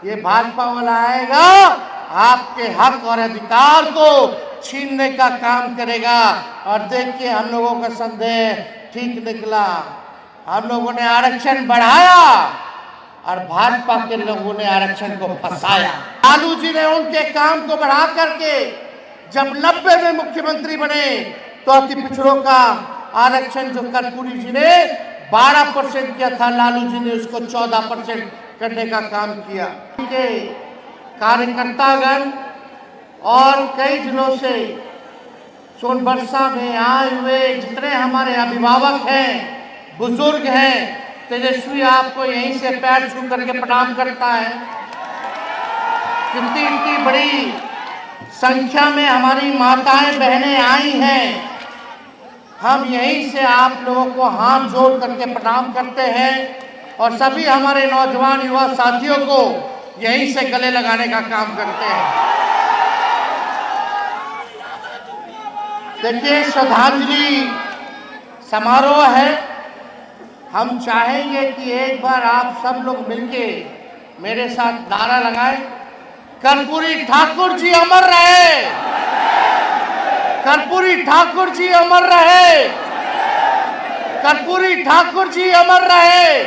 ये भाजपा वाला आएगा आपके हक और अधिकार को छीनने का काम करेगा। और देखिए हम लोगों का संदेह ठीक निकला, हम लोगों ने आरक्षण बढ़ाया और भाजपा के लोगों ने आरक्षण को फंसाया। लालू जी ने उनके काम को बढ़ा करके जब 90 में मुख्यमंत्री बने तो अति पिछड़ों का आरक्षण जो कर्पूरी जी ने 12% किया था, लालू जी ने उसको 14% करने का काम किया। उनके कार्यकर्तागण और कई दिनों से सोनबरसा में आए हुए जितने हमारे अभिभावक हैं, बुजुर्ग हैं, तेजस्वी आपको यहीं से पैर छू करके प्रणाम करता है। कितनी इतनी बड़ी संख्या में हमारी माताएं बहनें आई हैं, हम यहीं से आप लोगों को हाथ जोड़ करके प्रणाम करते हैं और सभी हमारे नौजवान युवा साथियों को यहीं से गले लगाने का काम करते हैं। देखिए श्रद्धांजलि समारोह है, हम चाहेंगे कि एक बार आप सब लोग मिलके मेरे साथ नारा लगाएं, कर्पूरी ठाकुर जी अमर रहे, कर्पूरी ठाकुर जी अमर रहे, कर्पूरी ठाकुर जी अमर रहे।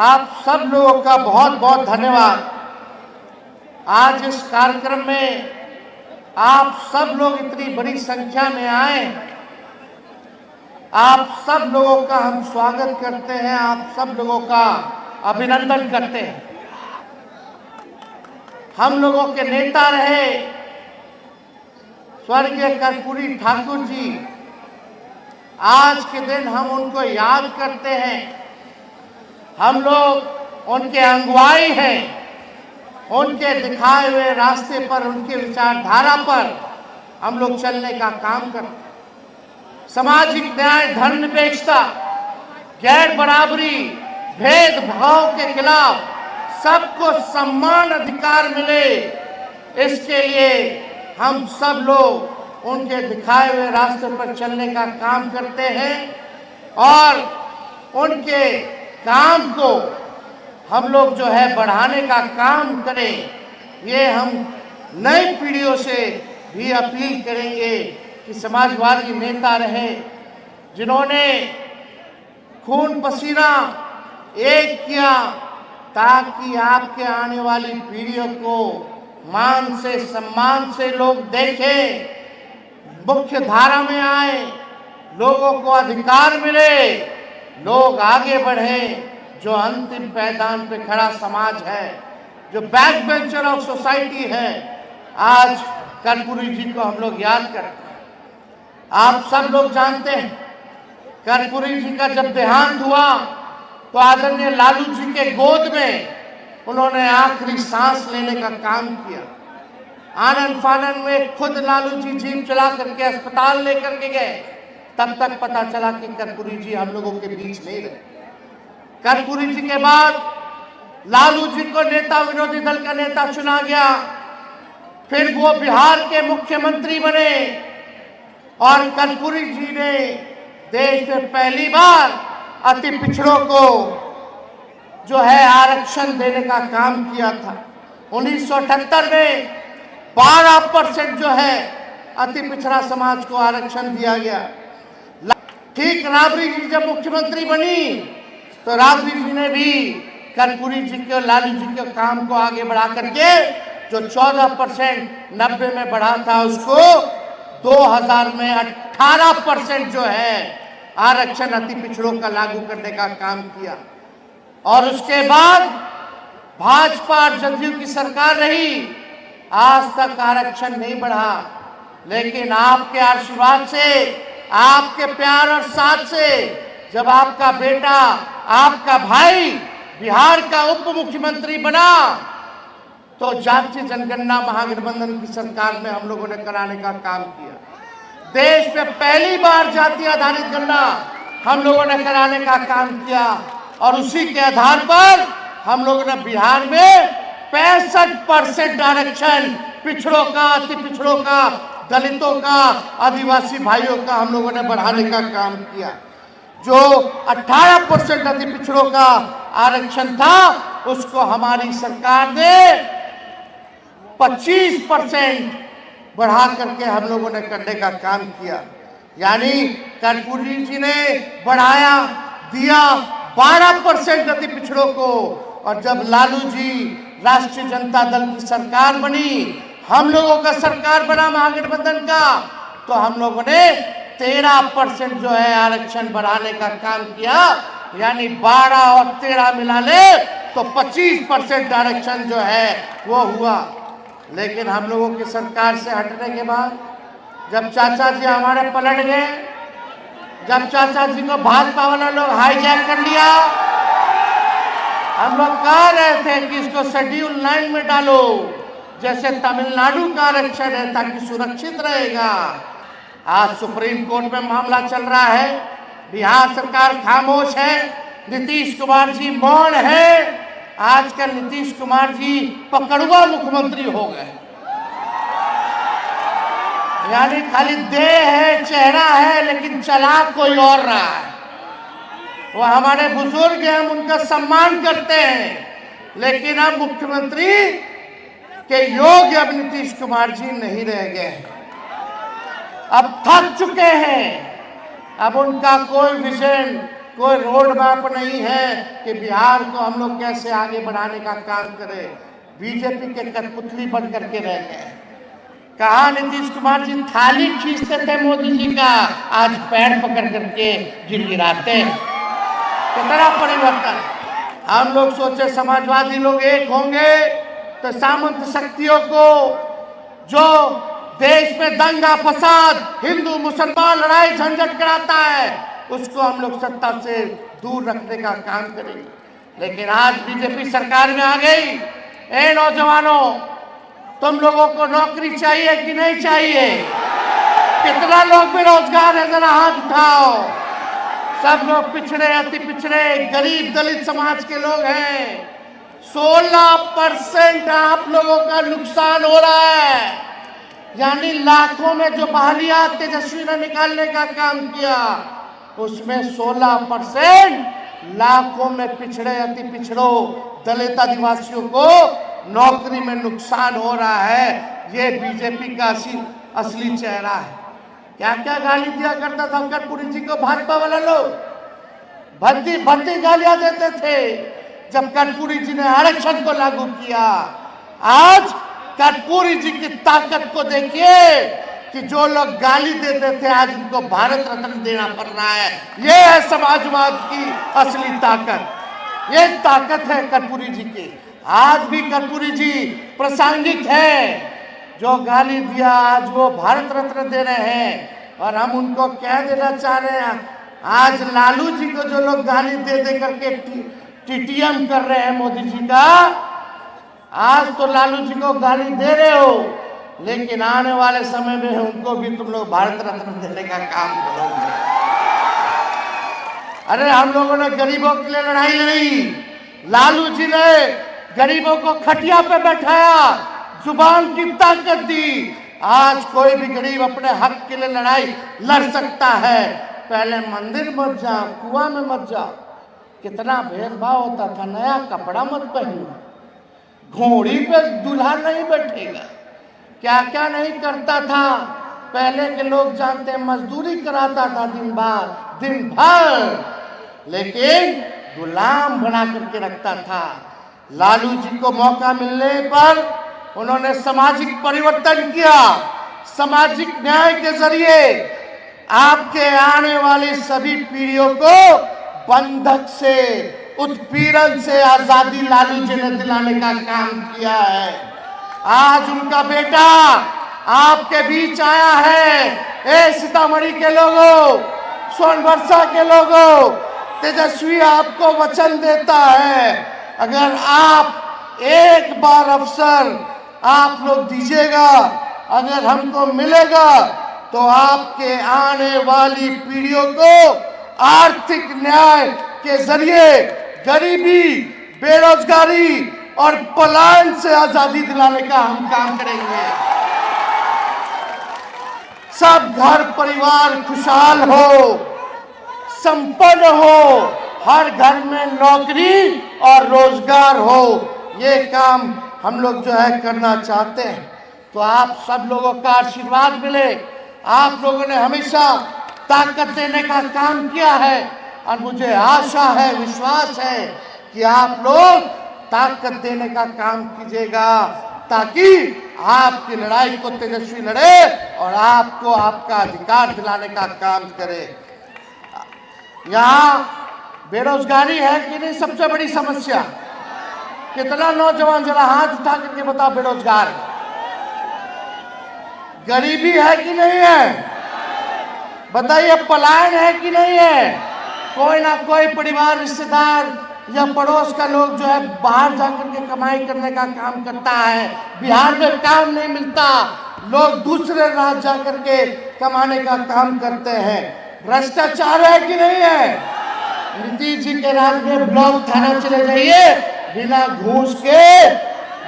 आप सब लोगों का बहुत बहुत धन्यवाद। आज इस कार्यक्रम में आप सब लोग इतनी बड़ी संख्या में आए, आप सब लोगों का हम स्वागत करते हैं, आप सब लोगों का अभिनंदन करते हैं। हम लोगों के नेता रहे स्वर्गीय कर्पूरी ठाकुर जी, आज के दिन हम उनको याद करते हैं। हम लोग उनके अगुवाई हैं, उनके दिखाए हुए रास्ते पर, उनके विचारधारा पर हम लोग चलने का काम करते हैं। सामाजिक न्याय, धर्मनिरपेक्षता, गैर बराबरी, भेदभाव के खिलाफ सबको समान अधिकार मिले, इसके लिए हम सब लोग उनके दिखाए हुए रास्ते पर चलने का काम करते हैं और उनके काम को हम लोग जो है बढ़ाने का काम करें। ये हम नई पीढ़ियों से भी अपील करेंगे कि समाजवादी नेता रहे जिन्होंने खून पसीना एक किया ताकि आपके आने वाली पीढ़ियों को मान से सम्मान से लोग देखें, मुख्य धारा में आए, लोगों को अधिकार मिले, लोग आगे बढ़े। जो अंतिम पायदान पे खड़ा समाज है, जो बैक बेंचर ऑफ सोसाइटी है, आज कर्पूरी जी को हम लोग याद करते हैं। आप सब लोग जानते हैं कर्पूरी जी का जब देहांत हुआ तो आदरणीय लालू जी के गोद में उन्होंने आखिरी सांस लेने का काम किया। आनन फानन में खुद लालू जी जीप चला करके अस्पताल लेकर के गए, तब तक पता चला कि कर्पूरी जी हम लोगों के बीच नहीं रहे। कर्पूरी जी के बाद लालू जी को नेता विरोधी दल का नेता चुना गया, फिर वो बिहार के मुख्यमंत्री बने और कर्पूरी जी ने देश में पहली बार अति पिछड़ों को जो है आरक्षण देने का काम किया था। 1978 में 12% जो है अति पिछड़ा समाज को आरक्षण दिया गया। ठीक राबड़ी जी जब मुख्यमंत्री बनी तो राबड़ी जी ने भी कर्पूरी जी के और लालू जी के काम को आगे बढ़ा करके जो 14% 90 में बढ़ा था उसको 2000 में 18% जो है आरक्षण अति पिछड़ों का लागू करने का काम किया। और उसके बाद भाजपा और जदयू की सरकार रही, आज तक आरक्षण नहीं बढ़ा। लेकिन आपके आशीर्वाद से, आपके प्यार और साथ से जब आपका बेटा, आपका भाई बिहार का उप मुख्यमंत्री बना तो जातीय जनगणना महागठबंधन की सरकार में हम लोगों ने कराने का काम किया। देश में पहली बार जाति आधारित गणना हम लोगों ने कराने का काम किया और उसी के आधार पर हम लोगों ने बिहार में 65% आरक्षण पिछड़ों का, अति पिछड़ों का, दलितों का, आदिवासी भाइयों का हम लोगों ने बढ़ाने का काम किया। जो 18% अति पिछड़ों का आरक्षण था उसको हमारी सरकार ने 25% बढ़ा करके हम लोगों ने करने का काम किया। यानी कर्पूरी जी ने बढ़ाया दिया 12% अति पिछड़ों को, और जब लालू जी राष्ट्रीय जनता दल की सरकार बनी, हम लोगों का सरकार बना महागठबंधन का, तो हम लोगों ने 13% जो है आरक्षण बढ़ाने का काम किया। यानी 12 और 13 मिला ले तो 25% आरक्षण जो है वो हुआ। लेकिन हम लोगों की सरकार से हटने के बाद जब चाचा जी हमारे पलट गए, जब चाचा जी को भाजपा वाला लोग हाईजैक कर लिया, हम लोग कह रहे थे कि इसको शेड्यूल 9 में डालो, जैसे तमिलनाडु का आरक्षण है, ताकि सुरक्षित रहेगा। आज सुप्रीम कोर्ट में मामला चल रहा है, बिहार सरकार खामोश है, नीतीश कुमार जी मौन है। आजकल नीतीश कुमार जी पकड़ुआ मुख्यमंत्री हो गए, यानी खाली देह है, चेहरा है, लेकिन चला कोई और रहा है। वो हमारे बुजुर्ग हैं, हम उनका सम्मान करते हैं, लेकिन अब मुख्यमंत्री के योग्य अब नीतीश कुमार जी नहीं रह गए, अब थक चुके हैं। अब उनका कोई विजन, कोई रोड मैप नहीं है कि बिहार को हम लोग कैसे आगे बढ़ाने का काम करें। बीजेपी के कठपुतली बन करके रह गए। कहा नीतीश कुमार जी थाली खींचते थे मोदी जी का, आज पैर पकड़ करके गिड़गिड़ाते हैं। कितना परिवर्तन। हम लोग सोचे समाजवादी लोग एक होंगे तो सामंत शक्तियों को, जो देश में दंगा फसाद, हिंदू मुसलमान लड़ाई झंझट कराता है, उसको हम लोग सत्ता से दूर रखने का काम करेंगे। लेकिन आज बीजेपी सरकार में आ गई। ए नौजवानों, तुम लोगों को नौकरी चाहिए कि नहीं चाहिए? कितना लोग बेरोजगार है, जरा हाथ उठाओ। सब लोग पिछड़े, अति पिछड़े, गरीब दलित समाज के लोग हैं। 16% आप लोगों का नुकसान हो रहा है। यानी लाखों में जो बहालियां तेजस्वी ने निकालने का काम किया, उसमें 16% लाखों में पिछड़े, अति पिछड़ों, दलित आदिवासियों को नौकरी में नुकसान हो रहा है। ये बीजेपी का असली चेहरा है। क्या क्या गाली दिया करता था कर्पूरी जी को भाजपा वाला लोग, भद्दी भद्दी गालियां देते थे जब कर्पूरी जी ने आरक्षण को लागू किया। आज कर्पूरी जी की ताकत को देखिए कि जो लोग गाली देते थे आज उनको भारत रत्न देना पड़ रहा है। ये है समाजवाद की असली ताकत। ये ताकत है कर्पूरी जी की। आज भी कर्पूरी जी प्रासंगिक है। जो गाली दिया आज वो भारत रत्न दे रहे हैं, और हम उनको कह देना चाह रहे हैं, आज लालू जी को जो लोग गाली दे दे करके टीटीएम कर रहे हैं मोदी जी का, आज तो लालू जी को गाली दे रहे हो, लेकिन आने वाले समय में उनको भी तुम लोग भारत रत्न देने का काम करोगे। अरे हम लोगों ने गरीबों के लिए लड़ाई लड़ी, लालू जी ने गरीबों को खटिया पे बैठाया, जुबान की ताकत दी। आज कोई भी गरीब अपने हक के लिए लड़ाई लड़ सकता है। पहले मंदिर मत जाओ, कुआं में मत जाओ, कितना भेदभाव होता था। नया कपड़ा मत पहनो, घोड़ी पे दूल्हा नहीं बैठेगा, क्या क्या नहीं करता था। पहले के लोग जानते, मजदूरी कराता था दिन भर, लेकिन गुलाम बना करके रखता था। लालू जी को मौका मिलने पर उन्होंने सामाजिक परिवर्तन किया। सामाजिक न्याय के जरिए आपके आने वाली सभी पीढ़ियों को बंधक से, उत्पीड़न से आजादी लालू जी ने दिलाने का काम किया है। आज उनका बेटा आपके बीच आया है। ए सीतामढ़ी के लोगों, सोनभरसा के लोगों, तेजस्वी आपको वचन देता है, अगर आप एक बार अवसर आप लोग दीजिएगा, अगर हमको मिलेगा, तो आपके आने वाली पीढ़ियों को आर्थिक न्याय के जरिए गरीबी, बेरोजगारी और पलायन से आजादी दिलाने का हम काम करेंगे। सब घर परिवार खुशहाल हो, संपन्न हो, हर घर में नौकरी और रोजगार हो, ये काम हम लोग जो है करना चाहते हैं। तो आप सब लोगों का आशीर्वाद मिले। आप लोगों ने हमेशा ताकत देने का काम किया है और मुझे आशा है, विश्वास है कि आप लोग ताकत देने का काम कीजिएगा ताकि आपकी लड़ाई को तेजस्वी लड़े और आपको आपका अधिकार दिलाने का काम करे। यहाँ बेरोजगारी है कि नहीं सबसे बड़ी समस्या? कितना नौजवान जरा हाथ उठा करके बताओ बेरोजगार है? गरीबी है कि नहीं है? बताइए पलायन है कि नहीं है? कोई ना कोई परिवार, रिश्तेदार या पड़ोस का लोग जो है बाहर जाकर के कमाई करने का काम करता है। बिहार में काम नहीं मिलता, लोग दूसरे राज्य जाकर के कमाने का काम करते हैं। भ्रष्टाचार है कि नहीं है? नीतीश जी के राज में ब्लॉक थाना चले जाइए, बिना घूस के,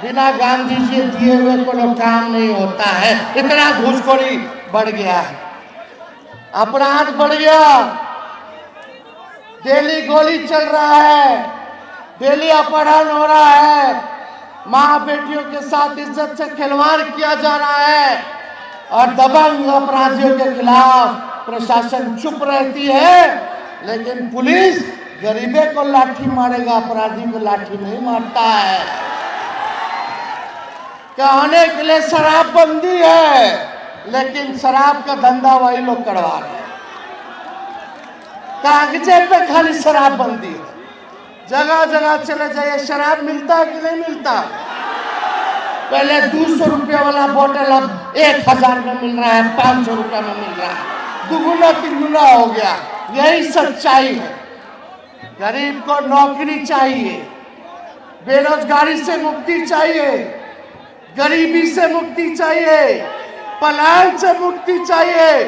बिना गांधी जी दिए हुए कोई काम नहीं होता है। इतना घूसखोरी बढ़ गया है, अपराध बढ़ गया, डेली गोली चल रहा है, डेली अपहरण हो रहा है, माँ बेटियों के साथ इज्जत से खिलवाड़ किया जा रहा है और दबंग अपराधियों के खिलाफ प्रशासन चुप रहती है, लेकिन पुलिस गरीबे को लाठी मारेगा, अपराधी को लाठी नहीं मारता है। कहने के लिए शराबबंदी है, लेकिन शराब का धंधा वही लोग करवा रहे हैं। कागजे पे खाली शराबबंदी है, जगह जगह चले जाइए शराब मिलता है कि नहीं मिलता? पहले 200 रुपया वाला बोतल अब 1000 में मिल रहा है, 500 रुपया में मिल रहा है, दुगुना तिगुना हो गया। यही सच्चाई है। गरीब को नौकरी चाहिए, बेरोजगारी से मुक्ति चाहिए, गरीबी से मुक्ति चाहिए, पलायन से मुक्ति चाहिए,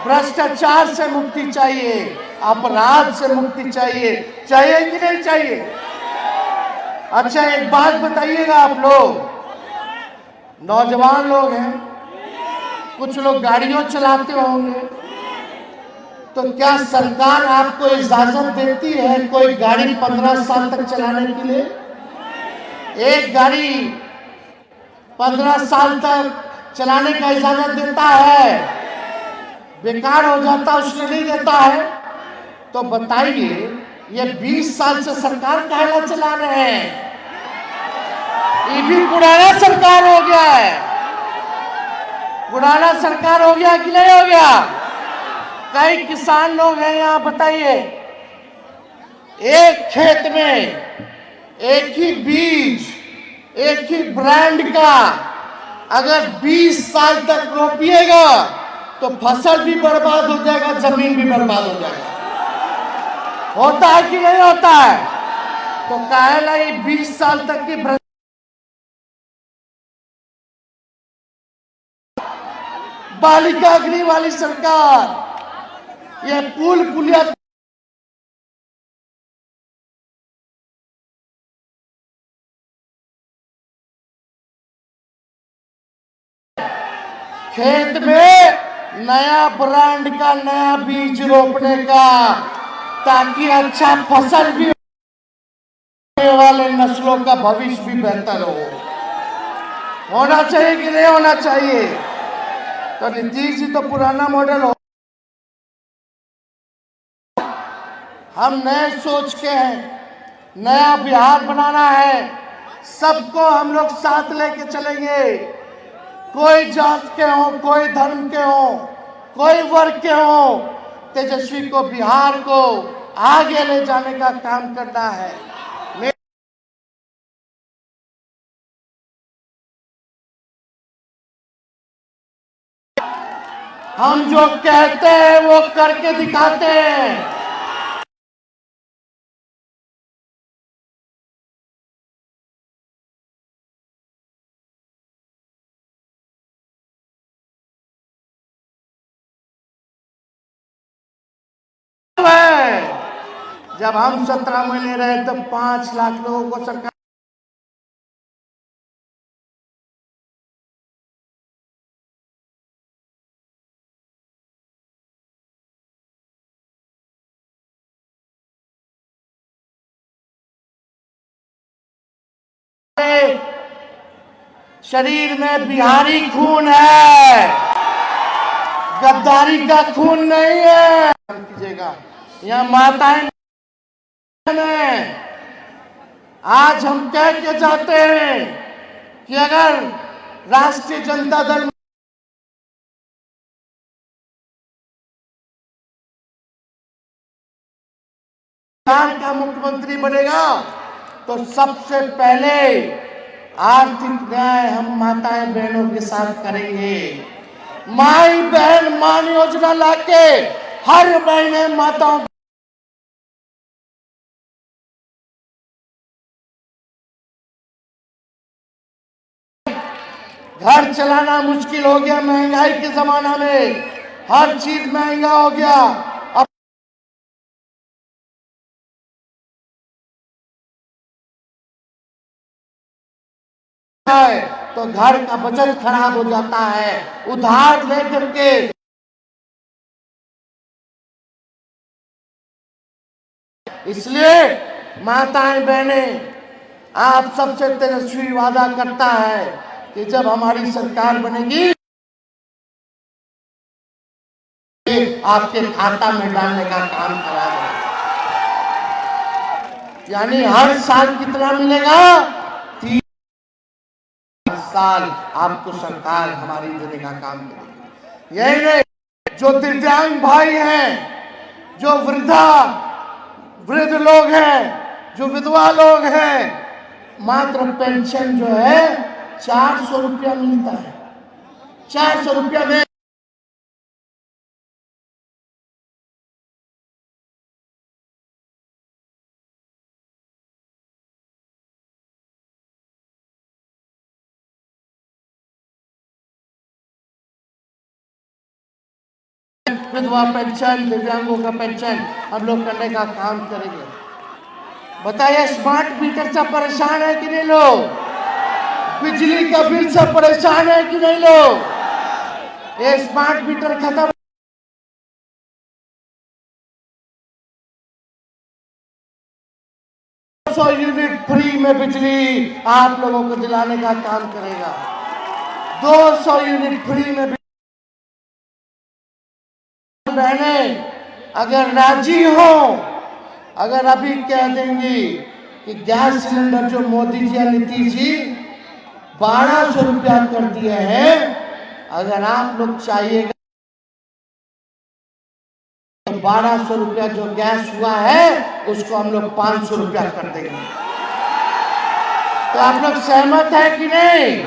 भ्रष्टाचार से मुक्ति चाहिए, अपराध से मुक्ति चाहिए। चाहिए कि नहीं चाहिए? अच्छा एक बात बताइएगा, आप लोग नौजवान लोग हैं, कुछ लोग गाड़ियों चलाते होंगे, तो क्या सरकार आपको इजाजत देती है कोई गाड़ी 15 साल तक चलाने के लिए? एक गाड़ी 15 साल तक चलाने का इजाजत देता है, बेकार हो जाता उसने नहीं देता है। तो बताइए ये 20 साल से सरकार काहेला चला रहे हैं? ये भी पुराना सरकार हो गया है, पुराना सरकार हो गया कि नहीं हो गया? कई किसान लोग हैं यहाँ, बताइए एक खेत में एक ही बीज, एक ही ब्रांड का अगर 20 साल तक रोपिएगा तो फसल भी बर्बाद हो जाएगा, जमीन भी बर्बाद हो जाएगा। होता है कि नहीं होता है? तो काहेला ये 20 साल तक की बालिका गृह वाली सरकार, ये पुल पुलिया खेत में नया ब्रांड का नया बीज रोपने का, ताकि अच्छा फसल भी होने वाले नस्लों का भविष्य भी बेहतर हो। होना चाहिए कि नहीं होना चाहिए? तो नीतीश जी तो पुराना मॉडल हो, हम नए सोच के हैं, नया बिहार बनाना है, सबको हम लोग साथ लेके चलेंगे। कोई जात के हो, कोई धर्म के हो, कोई वर्ग के हो, तेजस्वी को बिहार को आगे ले जाने का काम करना है। हम जो कहते हैं वो करके दिखाते हैं। जब हम 17 महीने रहे तो 5 लाख लोगों को सरकार शरीर में बिहारी खून है, गद्दारी का खून नहीं है। कीजिएगा यहाँ माताएं आज हम कह के जाते हैं कि अगर राष्ट्रीय जनता दल का मुख्यमंत्री बनेगा तो सबसे पहले आर्थिक न्याय हम माताएं बहनों के साथ करेंगे। माई बहन मान योजना लाके हर महीने माताओं घर चलाना मुश्किल हो गया, महंगाई के जमाना में हर चीज महंगा हो गया। अब तो घर का बजट खराब हो जाता है, उधार लेकर के इसलिए माताएं बहनें आप सबसे तेजस्वी वादा करता है कि जब हमारी सरकार बनेगी आपके खाता में डालने का काम कराएगा। यानी हर साल कितना मिलेगा? 3 साल आपको सरकार हमारी देने का काम करेगी। यही नहीं, जो दिव्यांग भाई हैं, जो वृद्ध लोग हैं, जो विधवा लोग हैं, मात्र पेंशन जो है 400 रुपया मिलता है। 400 रुपया में 1 विधवा पेंशन, दिव्यांगों का पेंशन हम लोग करने का काम करेंगे। बताइए, स्मार्ट मीटर से परेशान है कि नहीं लोग? बिजली का बिल से परेशान है कि नहीं लोग? ये स्मार्ट मीटर खत्म 200 यूनिट फ्री में बिजली आप लोगों को दिलाने का काम करेगा। 200 यूनिट फ्री में बहने अगर राजी हो, अगर अभी कह देंगी कि गैस सिलेंडर जो मोदी जी और नीतीश जी 1200 रुपया कर दिए हैं, अगर आप लोग चाहिएगा तो 1200 रुपया जो गैस हुआ है उसको हम लोग 500 रुपया कर देंगे। तो आप लोग सहमत है कि नहीं?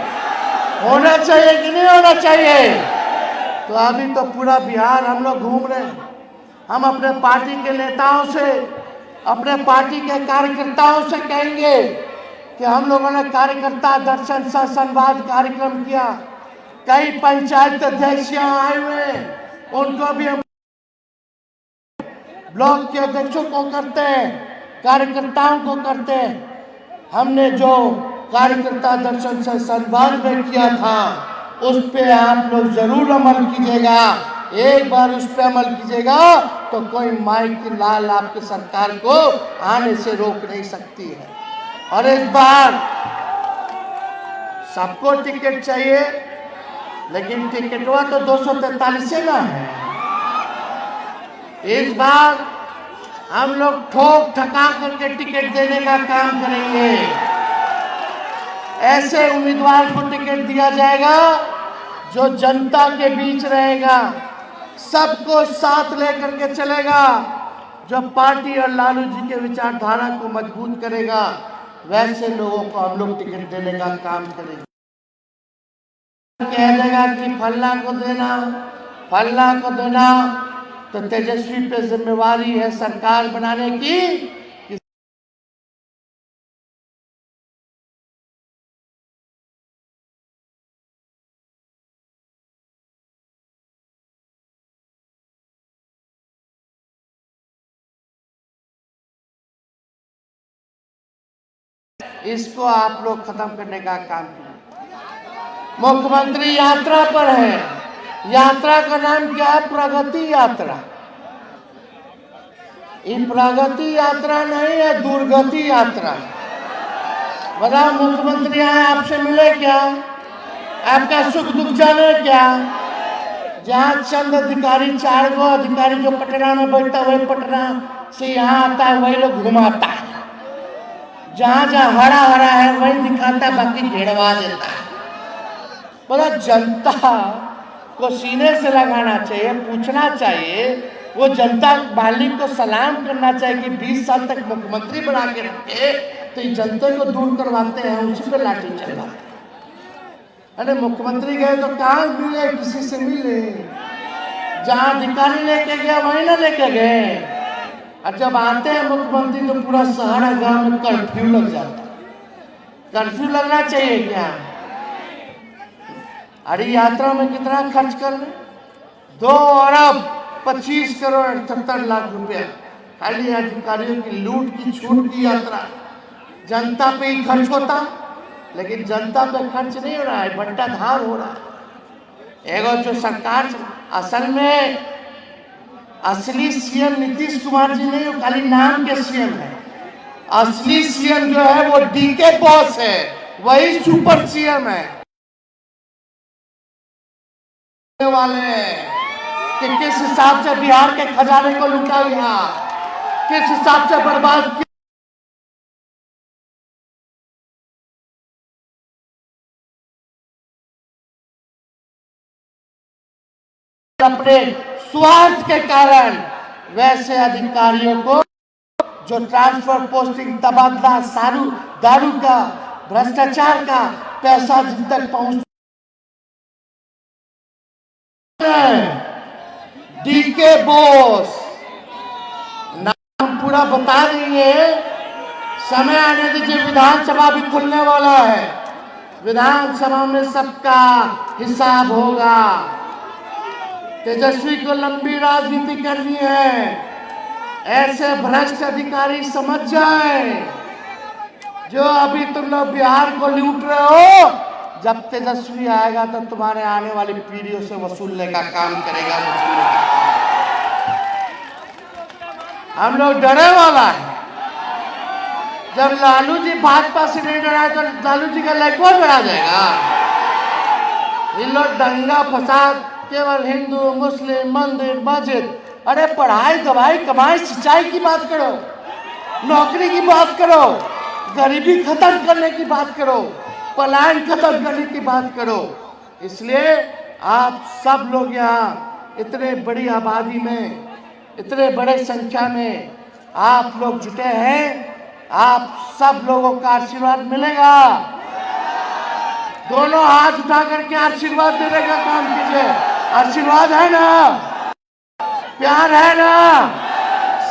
होना चाहिए कि नहीं होना चाहिए? तो अभी तो पूरा बिहार हम लोग घूम रहे हैं। हम अपने पार्टी के नेताओं से, अपने पार्टी के कार्यकर्ताओं से कहेंगे कि हम लोगों ने कार्यकर्ता दर्शन सह संवाद कार्यक्रम किया। कई पंचायत अध्यक्ष यहाँ आए हुए हैं, उनको भी हम ब्लॉक के अध्यक्षों को करते हैं, कार्यकर्ताओं को करते हैं। हमने जो कार्यकर्ता दर्शन सह संवाद में किया था उस पे आप लोग जरूर अमल कीजिएगा। एक बार उस पे अमल कीजिएगा तो कोई माई की लाल आपकी सरकार को आने से रोक नहीं सकती है। और इस बार सबको टिकट चाहिए, लेकिन टिकटवा तो 243 से ना है। इस बार हम लोग ठोक ठका करके टिकट देने का काम करेंगे। ऐसे उम्मीदवार को टिकट दिया जाएगा जो जनता के बीच रहेगा, सबको साथ लेकर के चलेगा, जो पार्टी और लालू जी के विचारधारा को मजबूत करेगा। वैसे लोगों को हम लोग टिकट देने का काम करेंगे। कह देगा कि फल्ला को देना, फल्ला को देना, तो तेजस्वी पे जिम्मेवारी है सरकार बनाने की। इसको आप लोग खत्म करने का काम कीजिए। मुख्यमंत्री यात्रा पर है। यात्रा का नाम क्या है? प्रगति यात्रा। ये प्रगति यात्रा नहीं है, दुर्गति यात्रा। बताओ, मुख्यमंत्री आए आपसे मिले क्या? आपका सुख दुख जाने क्या? जहाँ चंद अधिकारी, 4 गो अधिकारी जो पटना में बैठता है, वही पटना से यहाँ आता है, वही लोग घुमाता है। जहाँ जहाँ हरा हरा है वही दिखाता है, बाकी घेरवा देता है। बोला जनता को सीने से लगाना चाहिए, पूछना चाहिए, वो जनता मालिक को सलाम करना चाहिए कि 20 साल तक मुख्यमंत्री बना के रखे तो ये जनता को दूर करवाते हैं, उसी पे लाठी चलवाते हैं। अरे मुख्यमंत्री गए तो कहाँ मिले, किसी से मिले? जहाँ अधिकारी लेके गया वही ना लेके गए। और जब आते हैं मुख्यमंत्री तो पूरा शहर गांव में कर्फ्यू लग जाता है। कर्फ्यू लगना चाहिए क्या? अरे यात्रा में कितना खर्च कर रहे? 2 अरब 25 करोड़ 78 लाख रुपया खाली अधिकारियों की लूट की छूट की यात्रा। जनता पे ही खर्च होता, लेकिन जनता पे खर्च नहीं हो रहा है, बंटाधार हो रहा है। एगो जो सरकार असल में असली सीएम नीतीश कुमार जी नहीं, वो खाली नाम के सीएम है। असली सीएम जो है वो डीके बॉस है, वही सुपर सीएम है। वाले कि किस हिसाब से बिहार के खजाने को लूटा गया, किस हिसाब से बर्बाद किया, अपने स्वार्थ के कारण। वैसे अधिकारियों को जो ट्रांसफर, पोस्टिंग, तबादला, दारू का, भ्रष्टाचार का पैसा जिन तक पहुंच, डीके बोस नाम पूरा बता देंगे। समय आने दीजिए, विधानसभा भी खुलने वाला है। विधानसभा में सबका हिसाब होगा। तेजस्वी को लंबी राजनीति करनी है। ऐसे भ्रष्ट अधिकारी समझ जाए, जो अभी तुम लोग बिहार को लूट रहे हो, जब तेजस्वी आएगा तो तुम्हारे आने वाली पीढ़ियों से वसूलने का काम करेगा। हम लोग डरे वाला है। जब लालू जी भाजपा से नहीं डरा तो लालू जी का लड़का डरा जाएगा। इन लोग दंगा फसाद, केवल हिंदू मुस्लिम, मंदिर मस्जिद, अरे पढ़ाई दवाई कमाई सिंचाई की बात करो, नौकरी की बात करो, गरीबी खत्म करने की बात करो, पलायन खत्म करने की बात करो। इसलिए आप सब लोग यहाँ इतने बड़ी आबादी में, इतने बड़े संख्या में आप लोग जुटे हैं, आप सब लोगों का आशीर्वाद मिलेगा। दोनों हाथ उठा करके आशीर्वाद देने का काम कीजिए। आशीर्वाद है ना? प्यार है ना?